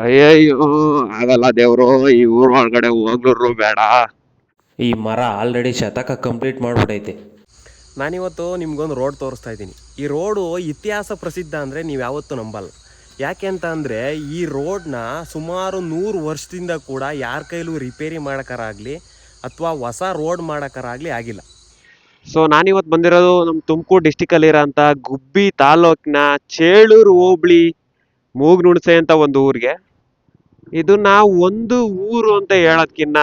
ಅಯ್ಯಯ್ಯೋ, ಆಗಲ್ಲ ದೇವ್ರು, ಈ ಊರ್ ಒಳಗಡೆ ಹೋಗ್ಲೂರು ಬೇಡ. ಈ ಮರ ಆಲ್ರೆಡಿ ಶತಕ ಕಂಪ್ಲೀಟ್ ಮಾಡಿಬಿಟ್ಟೈತೆ. ನಾನಿವತ್ತು ನಿಮ್ಗೊಂದು ರೋಡ್ ತೋರಿಸ್ತಾ ಇದ್ದೀನಿ. ಈ ರೋಡು ಇತಿಹಾಸ ಪ್ರಸಿದ್ಧ ಅಂದರೆ ನೀವು ಯಾವತ್ತೂ ನಂಬಲ್ಲ. ಯಾಕೆ ಅಂತ ಅಂದರೆ ಈ ರೋಡ್ನ ಸುಮಾರು 100 ವರ್ಷದಿಂದ ಕೂಡ ಯಾರ ಕೈಲೂ ರಿಪೇರಿ ಮಾಡೋಕ್ಕಾಗಲಿ ಅಥವಾ ಹೊಸ ರೋಡ್ ಮಾಡೋಕ್ಕಾಗಲಿ ಆಗಿಲ್ಲ. ಸೊ ನಾನಿವತ್ತು ಬಂದಿರೋದು ನಮ್ಮ ತುಮಕೂರು ಡಿಸ್ಟಿಕ್ ಇರೋಂಥ ಗುಬ್ಬಿ ತಾಲೂಕಿನ ಚೇಳೂರು ಹೋಬಳಿ ಮೂಗ್ನುಣಸೆ ಅಂತ ಒಂದು ಊರಿಗೆ. ಇದನ್ನ ಒಂದು ಊರು ಅಂತ ಹೇಳೋದ್ಕಿನ್ನ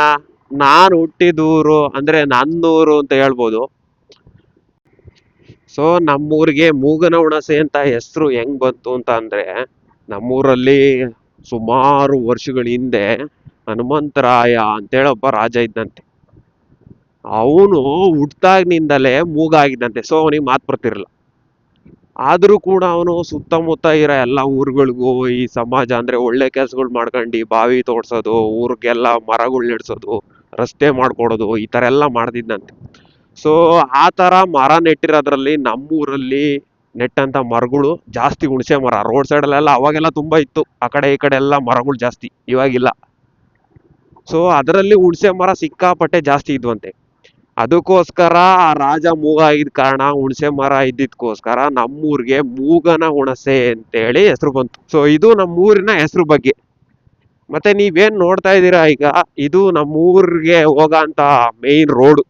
ನಾನು ಹುಟ್ಟಿದ ಊರು ಅಂದ್ರೆ ನನ್ನೂರು ಅಂತ ಹೇಳ್ಬೋದು. ಸೊ ನಮ್ಮೂರಿಗೆ ಮೂಗನ ಹುಣಸೆ ಅಂತ ಹೆಸರು ಹೆಂಗ್ ಬಂತು ಅಂತ ಅಂದ್ರೆ, ನಮ್ಮೂರಲ್ಲಿ ಸುಮಾರು ವರ್ಷಗಳ ಹಿಂದೆ ಹನುಮಂತರಾಯ ಅಂತೇಳಿ ಒಬ್ಬ ರಾಜ ಇದ್ದಂತೆ. ಅವನು ಹುಟ್ಟಾಗಿನಿಂದಲೇ ಮೂಗಾಗಿದ್ದಂತೆ. ಸೊ ಅವನಿಗೆ ಮಾತು ಬರ್ತಿರಲಿಲ್ಲ. ಆದ್ರೂ ಕೂಡ ಅವನು ಸುತ್ತಮುತ್ತ ಇರೋ ಎಲ್ಲ ಊರುಗಳಿಗೂ ಈ ಸಮಾಜ ಅಂದ್ರೆ ಒಳ್ಳೆ ಕೆಲ್ಸಗಳು ಮಾಡ್ಕೊಂಡು ಬಾವಿ ತೋಡ್ಸೋದು, ಊರಿಗೆಲ್ಲ ಮರಗಳು ನೆಡ್ಸೋದು, ರಸ್ತೆ ಮಾಡ್ಕೊಡೋದು, ಈ ತರ ಎಲ್ಲ ಮಾಡ್ತಿದ್ದಂತೆ. ಸೊ ಆ ತರ ಮರ ನೆಟ್ಟಿರೋದ್ರಲ್ಲಿ ನಮ್ಮೂರಲ್ಲಿ ನೆಟ್ಟಂತ ಮರಗಳು ಜಾಸ್ತಿ ಹುಣಸೆ ಮರ. ರೋಡ್ ಸೈಡ್ ಅಲ್ಲೆಲ್ಲ ಅವಾಗೆಲ್ಲ ತುಂಬಾ ಇತ್ತು, ಆ ಕಡೆ ಈ ಕಡೆ ಎಲ್ಲ ಮರಗಳು ಜಾಸ್ತಿ, ಇವಾಗಿಲ್ಲ. ಸೊ ಅದರಲ್ಲಿ ಹುಣಸೆ ಮರ ಸಿಕ್ಕಾಪಟ್ಟೆ ಜಾಸ್ತಿ ಇದ್ವಂತೆ. ಅದಕ್ಕೋಸ್ಕರ ಆ ರಾಜ ಮೂಗಾಗಿದ್ ಕಾರಣ ಹುಣಸೆ ಮರ ಇದ್ದಿದ್ಕೋಸ್ಕರ ನಮ್ಮೂರಿಗೆ ಮೂಗನ ಹುಣಸೆ ಅಂತೇಳಿ ಹೆಸರು ಬಂತು. ಸೊ ಇದು ನಮ್ಮೂರಿನ ಹೆಸರು ಬಗ್ಗೆ. ಮತ್ತೆ ನೀವೇನ್ ನೋಡ್ತಾ ಇದ್ದೀರಾ ಈಗ, ಇದು ನಮ್ಮೂರಿಗೆ ಹೋಗಂತ ಮೇನ್ ರೋಡ್.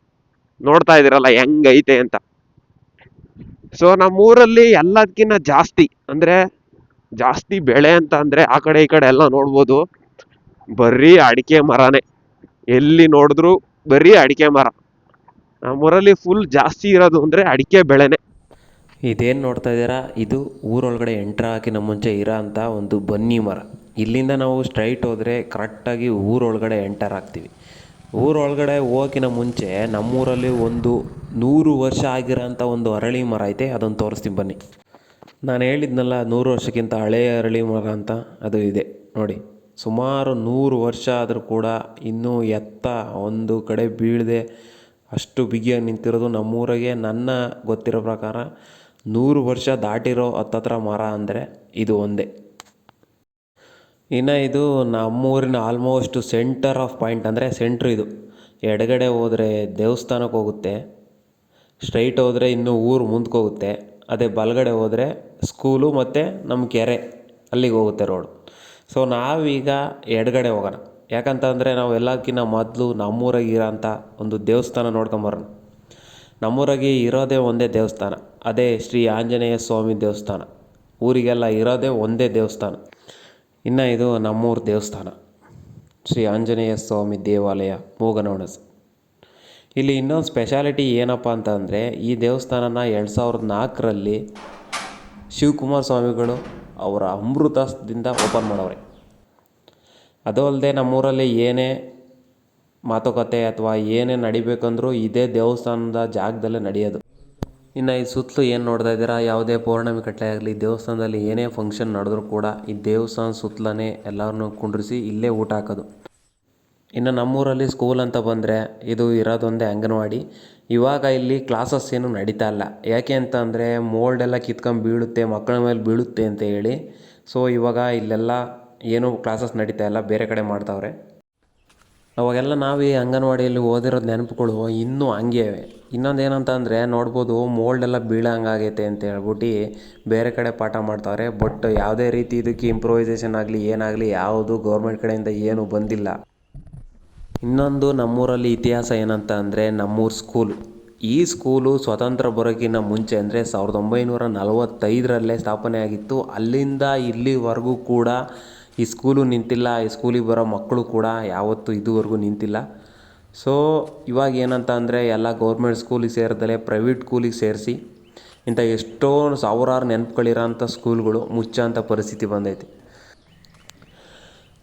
ನೋಡ್ತಾ ಇದೀರಲ್ಲ ಹೆಂಗೈತೆ ಅಂತ. ಸೊ ನಮ್ಮೂರಲ್ಲಿ ಎಲ್ಲದಕ್ಕಿಂತ ಜಾಸ್ತಿ ಅಂದ್ರೆ ಜಾಸ್ತಿ ಬೆಳೆ ಅಂತ ಅಂದ್ರೆ ಆ ಕಡೆ ಈ ಕಡೆ ಎಲ್ಲ ನೋಡ್ಬೋದು, ಬರೀ ಅಡಿಕೆ ಮರನೇ. ಎಲ್ಲಿ ನೋಡಿದ್ರು ಬರೀ ಅಡಿಕೆ ಮರ. ನಮ್ಮೂರಲ್ಲಿ ಫುಲ್ ಜಾಸ್ತಿ ಇರೋದು ಅಂದ್ರೆ ಅಡಿಕೆ ಬೆಳೆನೆ. ಇದೇನು ನೋಡ್ತಾ ಇದ್ದೀರಾ, ಇದು ಊರೊಳಗಡೆ ಎಂಟ್ರ್ ಹಾಕಿನ ಮುಂಚೆ ಇರೋ ಅಂಥ ಒಂದು ಬನ್ನಿ ಮರ. ಇಲ್ಲಿಂದ ನಾವು ಸ್ಟ್ರೈಟ್ ಹೋದರೆ ಕರೆಕ್ಟಾಗಿ ಊರೊಳಗಡೆ ಎಂಟರ್ ಆಗ್ತೀವಿ. ಊರೊಳಗಡೆ ಹೋಗೋಕ್ಕಿಂತ ಮುಂಚೆ ನಮ್ಮೂರಲ್ಲಿ ಒಂದು 100 ವರ್ಷ ಆಗಿರೋಂಥ ಒಂದು ಅರಳಿ ಮರ ಐತೆ, ಅದನ್ನು ತೋರಿಸ್ತೀನಿ ಬನ್ನಿ. ನಾನು ಹೇಳಿದ್ನಲ್ಲ 100 ವರ್ಷಕ್ಕಿಂತ ಹಳೆಯ ಅರಳಿ ಮರ ಅಂತ, ಅದು ಇದೆ ನೋಡಿ. ಸುಮಾರು 100 ವರ್ಷ ಆದರೂ ಕೂಡ ಇನ್ನೂ ಎತ್ತ ಒಂದು ಕಡೆ ಬೀಳದೆ ಅಷ್ಟು ಬಿಗಿಯಾಗಿ ನಿಂತಿರೋದು ನಮ್ಮೂರಿಗೆ. ನನ್ನ ಗೊತ್ತಿರೋ ಪ್ರಕಾರ 100 ವರ್ಷ ದಾಟಿರೋ ಹತ್ತತ್ರ ಮರ ಅಂದರೆ ಇದು ಒಂದೇ. ಇನ್ನು ಇದು ನಮ್ಮೂರಿನ ಆಲ್ಮೋಸ್ಟ್ ಸೆಂಟರ್ ಆಫ್ ಪಾಯಿಂಟ್, ಅಂದರೆ ಸೆಂಟ್ರ್ ಇದು. ಎಡಗಡೆ ಹೋದರೆ ದೇವಸ್ಥಾನಕ್ಕೆ ಹೋಗುತ್ತೆ, ಸ್ಟ್ರೈಟ್ ಹೋದರೆ ಇನ್ನೂ ಊರು ಮುಂದಕ್ಕೆ ಹೋಗುತ್ತೆ. ಅದೇ ಬಲಗಡೆ ಹೋದರೆ ಸ್ಕೂಲು ಮತ್ತು ನಮ್ಮ ಕೆರೆ, ಅಲ್ಲಿಗೆ ಹೋಗುತ್ತೆ ರೋಡು. ಸೊ ನಾವೀಗ ಎಡಗಡೆ ಹೋಗೋಣ. ಯಾಕಂತಂದರೆ ನಾವು ಎಲ್ಲಕ್ಕಿಂತ ಮೊದಲು ನಮ್ಮೂರಾಗೆ ಇರೋಂಥ ಒಂದು ದೇವಸ್ಥಾನ ನೋಡ್ಕೊಂಬರೋಣ. ನಮ್ಮೂರಾಗೆ ಇರೋದೇ ಒಂದೇ ದೇವಸ್ಥಾನ, ಅದೇ ಶ್ರೀ ಆಂಜನೇಯ ಸ್ವಾಮಿ ದೇವಸ್ಥಾನ. ಊರಿಗೆಲ್ಲ ಇರೋದೇ ಒಂದೇ ದೇವಸ್ಥಾನ. ಇನ್ನು ಇದು ನಮ್ಮೂರು ದೇವಸ್ಥಾನ, ಶ್ರೀ ಆಂಜನೇಯ ಸ್ವಾಮಿ ದೇವಾಲಯ ಮೂಗನಹುಣಸೆ. ಇಲ್ಲಿ ಇನ್ನೊಂದು ಸ್ಪೆಷಾಲಿಟಿ ಏನಪ್ಪ ಅಂತಂದರೆ, ಈ ದೇವಸ್ಥಾನನ 2004ರಲ್ಲಿ ಶಿವಕುಮಾರ ಸ್ವಾಮಿಗಳು ಅವರ ಅಮೃತದಿಂದ ಓಪನ್ ಮಾಡವ್ರೆ. ಅದು ಅಲ್ಲದೆ ನಮ್ಮೂರಲ್ಲಿ ಏನೇ ಮಾತುಕತೆ ಅಥವಾ ಏನೇ ನಡಿಬೇಕಂದ್ರೂ ಇದೇ ದೇವಸ್ಥಾನದ ಜಾಗದಲ್ಲೇ ನಡೆಯೋದು. ಇನ್ನು ಈ ಸುತ್ತಲೂ ಏನು ನೋಡ್ತಾ ಇದ್ದೀರಾ, ಯಾವುದೇ ಪೌರ್ಣಮಿ ಕಟ್ಟಲೆ ಆಗಲಿ, ದೇವಸ್ಥಾನದಲ್ಲಿ ಏನೇ ಫಂಕ್ಷನ್ ನಡೆದ್ರೂ ಕೂಡ ಈ ದೇವಸ್ಥಾನ ಸುತ್ತಲೇ ಎಲ್ಲರನ್ನೂ ಕುಂಡ್ರಿಸಿ ಇಲ್ಲೇ ಊಟ ಹಾಕೋದು. ಇನ್ನು ನಮ್ಮೂರಲ್ಲಿ ಸ್ಕೂಲ್ ಅಂತ ಬಂದರೆ ಇದು ಇರೋದೊಂದೇ ಅಂಗನವಾಡಿ. ಇವಾಗ ಇಲ್ಲಿ ಕ್ಲಾಸಸ್ ಏನು ನಡೀತಾ ಇಲ್ಲ. ಯಾಕೆ ಅಂತ ಅಂದರೆ ಮೋಲ್ಡೆಲ್ಲ ಕಿತ್ಕೊಂಡು ಬೀಳುತ್ತೆ, ಮಕ್ಕಳ ಮೇಲೆ ಬೀಳುತ್ತೆ ಅಂತ ಹೇಳಿ. ಸೊ ಇವಾಗ ಇಲ್ಲೆಲ್ಲ ಏನೂ ಕ್ಲಾಸಸ್ ನಡೀತಾ ಇಲ್ಲ, ಬೇರೆ ಕಡೆ ಮಾಡ್ತಾವ್ರೆ. ಅವಾಗೆಲ್ಲ ನಾವು ಈ ಅಂಗನವಾಡಿಯಲ್ಲಿ ಓದಿರೋದು ನೆನಪುಗಳು ಇನ್ನೂ ಹಂಗೆ ಇವೆ. ಇನ್ನೊಂದು ಏನಂತ ಅಂದರೆ ನೋಡ್ಬೋದು, ಮೋಲ್ಡೆಲ್ಲ ಬೀಳಂಗಾಗೈತೆ ಅಂತ ಹೇಳ್ಬಿಟ್ಟು ಬೇರೆ ಕಡೆ ಪಾಠ ಮಾಡ್ತಾವ್ರೆ. ಬಟ್ ಯಾವುದೇ ರೀತಿ ಇದಕ್ಕೆ ಇಂಪ್ರೂವೈಸೇಷನ್ ಆಗಲಿ ಏನಾಗಲಿ ಯಾವುದು ಗೌರ್ಮೆಂಟ್ ಕಡೆಯಿಂದ ಏನೂ ಬಂದಿಲ್ಲ. ಇನ್ನೊಂದು ನಮ್ಮೂರಲ್ಲಿ ಇತಿಹಾಸ ಏನಂತ ಅಂದರೆ ನಮ್ಮೂರು ಸ್ಕೂಲು. ಈ ಸ್ಕೂಲು ಸ್ವತಂತ್ರ ಬರೋಕ್ಕಿಂತ ಮುಂಚೆ ಅಂದರೆ 1945ರಲ್ಲೇ ಸ್ಥಾಪನೆ ಆಗಿತ್ತು. ಅಲ್ಲಿಂದ ಇಲ್ಲಿವರೆಗೂ ಕೂಡ ಈ ಸ್ಕೂಲು ನಿಂತಿಲ್ಲ. ಈ ಸ್ಕೂಲಿಗೆ ಬರೋ ಮಕ್ಕಳು ಕೂಡ ಯಾವತ್ತೂ ಇದುವರೆಗೂ ನಿಂತಿಲ್ಲ. ಸೊ ಇವಾಗ ಏನಂತ ಅಂದರೆ ಎಲ್ಲ ಗೌರ್ಮೆಂಟ್ ಸ್ಕೂಲಿಗೆ ಸೇರಿದಲೇ ಪ್ರೈವೇಟ್ ಸ್ಕೂಲಿಗೆ ಸೇರಿಸಿ ಇಂಥ ಎಷ್ಟೋ ಸಾವಿರಾರು ನೆನಪುಗಳಿರೋಂಥ ಸ್ಕೂಲ್ಗಳು ಮುಚ್ಚೋಂಥ ಪರಿಸ್ಥಿತಿ ಬಂದೈತಿ.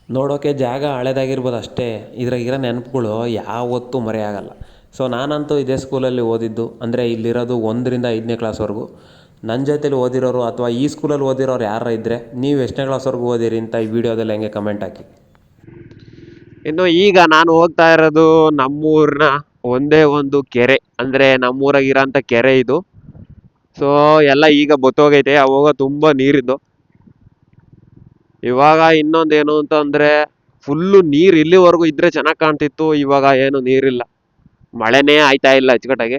ನೋಡೋಕ್ಕೆ ಜಾಗ ಹಳೇದಾಗಿರ್ಬೋದು ಅಷ್ಟೇ, ಇದ್ರಾಗಿರೋ ನೆನಪುಗಳು ಯಾವತ್ತೂ ಮರೆಯಾಗಲ್ಲ. ಸೊ ನಾನಂತೂ ಇದೇ ಸ್ಕೂಲಲ್ಲಿ ಓದಿದ್ದು, ಅಂದರೆ ಇಲ್ಲಿರೋದು 1ರಿಂದ 5ನೇ ಕ್ಲಾಸ್ವರೆಗೂ. ನನ್ನ ಜೊತೆಲಿ ಓದಿರೋರು ಅಥವಾ ಈ ಸ್ಕೂಲಲ್ಲಿ ಓದಿರೋರು ಯಾರು ಇದ್ದರೆ ನೀವು ಎಷ್ಟನೇ ಕ್ಲಾಸ್ವರೆಗೂ ಓದಿರಿ ಅಂತ ಈ ವಿಡಿಯೋದಲ್ಲಿ ಹೆಂಗೆ ಕಮೆಂಟ್ ಹಾಕಿ. ಇನ್ನು ಈಗ ನಾನು ಹೋಗ್ತಾ ಇರೋದು ನಮ್ಮೂರಿನ ಒಂದೇ ಒಂದು ಕೆರೆ, ಅಂದ್ರೆ ನಮ್ಮೂರಾಗಿರೋಂಥ ಕೆರೆ ಇದು. ಸೊ ಎಲ್ಲ ಈಗ ಬತ್ತೋಗೈತೆ, ಅವಾಗ ತುಂಬಾ ನೀರಿದ್ದು. ಇವಾಗ ಇನ್ನೊಂದೇನು ಅಂತಂದ್ರೆ ಫುಲ್ಲು ನೀರ್ ಇಲ್ಲಿವರೆಗೂ ಇದ್ರೆ ಚೆನ್ನಾಗ್ ಕಾಣ್ತಿತ್ತು, ಇವಾಗ ಏನು ನೀರಿಲ್ಲ, ಮಳೆನೇ ಆಯ್ತಾ ಇಲ್ಲ ಅಚ್ಚುಕಟ್ಟಾಗಿ.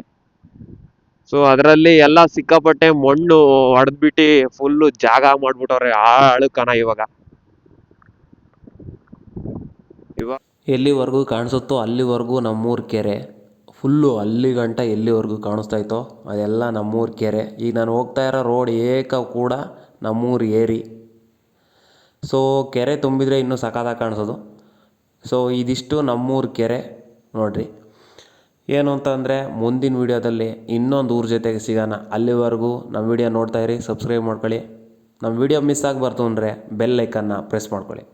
ಸೊ ಅದರಲ್ಲಿ ಎಲ್ಲ ಸಿಕ್ಕಾಪಟ್ಟೆ ಮಣ್ಣು ಹೊಡೆದ್ಬಿಟ್ಟು ಫುಲ್ಲು ಜಾಗ ಮಾಡ್ಬಿಟ್ಟವ್ರೆ ಆಳುಕನ ಇವಾಗ. ಇವಾಗ ಎಲ್ಲಿವರೆಗೂ ಕಾಣಿಸುತ್ತೋ ಅಲ್ಲಿವರೆಗೂ ನಮ್ಮೂರ ಕೆರೆ ಫುಲ್ಲು, ಅಲ್ಲಿ ಗಂಟ ಎಲ್ಲಿವರೆಗೂ ಕಾಣಿಸ್ತಾಯಿತ್ತೋ ಅದೆಲ್ಲ ನಮ್ಮೂರ ಕೆರೆ. ಈಗ ನಾನು ಹೋಗ್ತಾ ಇರೋ ರೋಡ್ ಏಕ ಕೂಡ ನಮ್ಮೂರ ಏರಿ. ಸೊ ಕೆರೆ ತುಂಬಿದರೆ ಇನ್ನೂ ಸಖತ್ತಾಗಿ ಕಾಣಿಸೋದು. ಸೊ ಇದಿಷ್ಟು ನಮ್ಮೂರ ಕೆರೆ ನೋಡ್ರಿ. ಏನು ಅಂತಂದರೆ ಮುಂದಿನ ವೀಡಿಯೋದಲ್ಲಿ ಇನ್ನೊಂದು ಊರ ಜೊತೆಗೆ ಸಿಗೋಣ. ಅಲ್ಲಿವರೆಗೂ ನಮ್ಮ ವೀಡಿಯೋ ನೋಡ್ತಾಯಿರಿ, ಸಬ್ಸ್ಕ್ರೈಬ್ ಮಾಡ್ಕೊಳ್ಳಿ. ನಮ್ಮ ವೀಡಿಯೋ ಮಿಸ್ ಆಗಬಾರ್ದು ಅಂದರೆ ಬೆಲ್ ಐಕನ್ನ ಪ್ರೆಸ್ ಮಾಡ್ಕೊಳ್ಳಿ.